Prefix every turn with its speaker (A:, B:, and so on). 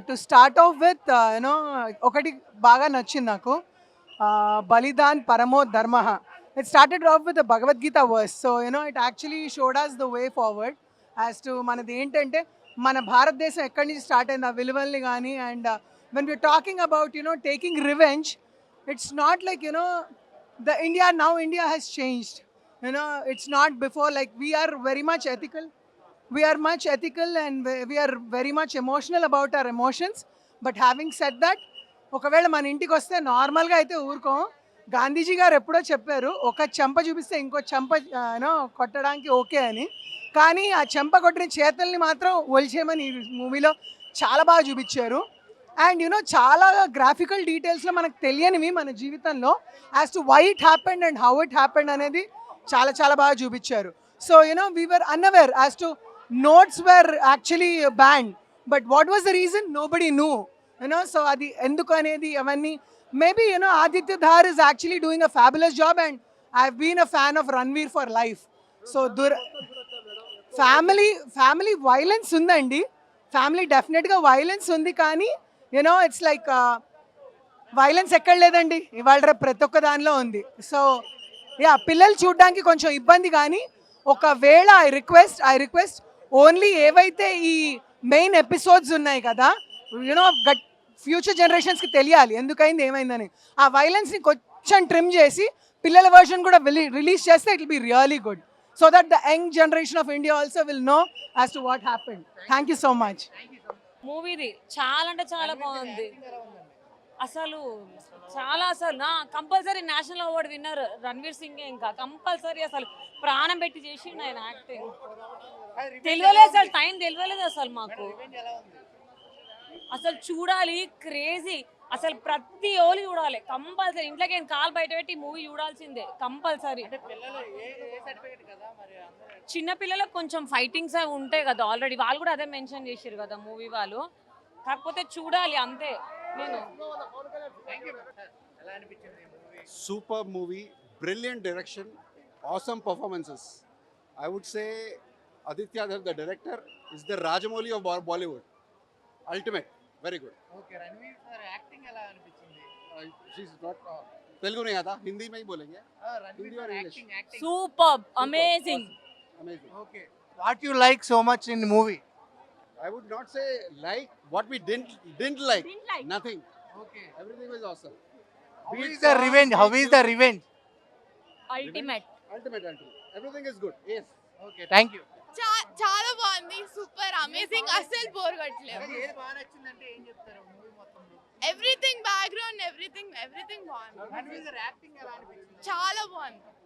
A: To start of with ఒకటి బాగా నచ్చింది నాకు, బలిదాన్ పరమో ధర్మ. It started off with Bhagavad Gita verse. So it actually showed us the way forward as to మనది ఏంటంటే మన భారతదేశం ఎక్కడి నుంచి స్టార్ట్ అయింది ఆ విలువల్ని కానీ. And when we are talking about taking revenge, it's not like the India has changed. It's not before. Like, we are very much ethical, and we are very much emotional about our emotions. But having said that, ఒకవేళ మన ఇంటికి వస్తే నార్మల్గా అయితే ఊరుకోం. గాంధీజీ గారు ఎప్పుడో చెప్పారు, ఒక చెంప చూపిస్తే ఇంకో చెంప కొట్టడానికి ఓకే అని. కానీ ఆ చెంప కొట్టిన చేతుల్ని మాత్రం ఒలిచేయమని ఈ మూవీలో చాలా బాగా చూపించారు. అండ్ చాలా గ్రాఫికల్ డీటెయిల్స్లో మనకు తెలియనివి మన జీవితంలో as to why it happened and how it happened అనేది చాలా చాలా బాగా చూపించారు. So we were unaware as to notes were actually banned, but what was the reason nobody knew. So అది ఎందుకు అనేది అవన్నీ maybe Aditya Dhar is actually doing a fabulous job and I have been a fan of Ranveer for life. So family violence ఉందండి, family డెఫినెట్గా violence ఉంది. కానీ it's like violence ఎక్కడ లేదండి, ఇవాళ రేపు ప్రతి ఒక్క దానిలో ఉంది. సో పిల్లలు చూడడానికి కొంచెం ఇబ్బంది. కానీ ఒకవేళ ఐ రిక్వెస్ట్ ఓన్లీ ఏవైతే ఈ మెయిన్ ఎపిసోడ్స్ ఉన్నాయి కదా, ఫ్యూచర్ జనరేషన్స్కి తెలియాలి ఎందుకైంది ఏమైందని. ఆ వైలెన్స్ని కొంచెం ట్రిమ్ చేసి పిల్లల వర్షన్ కూడా రిలీజ్ చేస్తే it will be really good, so that the young generation of India also will know as to what happened. Thank you so much.
B: మూవీది చాలా అంటే చాలా బాగుంది అసలు. అసలు compulsory national award winner Ranveer Singh. ఇంకా కంపల్సరీ అసలు ప్రాణం పెట్టి చేసిండు ఆయన యాక్టింగ్. తెలియలేదు అసలు, టైం తెలియలేదు అసలు మాకు. అసలు చూడాలి, క్రేజీ అసలు. ప్రతి ఓళ్ళు చూడాలి కంపల్సరీ. ఇంట్లోకి కాలు బయట పెట్టి మూవీ చూడాల్సిందే కంపల్సరీ. చిన్న పిల్లలకు కొంచెం ఫైటింగ్స్ అవి ఉంటాయి కదా, ఆల్రెడీ వాళ్ళు కూడా అదే మెన్షన్ చేశారు కదా మూవీ వాళ్ళు. కాకపోతే చూడాలి అంతే. నేను
C: Super movie, brilliant direction, awesome performances. I would say Aditya Dhar, the director, is the Rajamouli of Bollywood. Ultimate, very good.
D: Okay, Ranveer sir acting ela anipinchindi?
C: She's not Telugu nahi aata, Hindi mein hi bolenge.
D: Ranveer sir acting
B: super, amazing.
C: Amazing.
D: Okay, what you like so much in the movie?
C: I would not say like what we didn't like. Nothing.
D: Okay,
C: Everything was awesome.
D: how is the revenge? How is the revenge?
B: Ultimate.
C: Ultimate. Everything is good. Yes.
D: Okay, thank you.
E: చాలా బాగుంది, super, amazing, అస్సలు bore కొట్టలేదు.
D: ఏది బాగా నచ్చిందంటే ఏం చెప్తారు movie మొత్తంలో?
E: ఎవ్రీథింగ్, బ్యాక్గ్రౌండ్, ఎవ్రీథింగ్ బాగుంది.
D: రణవీర్ గారి యాక్టింగ్ ఎలా అనిపించింది?
E: చాలా బాగుంది.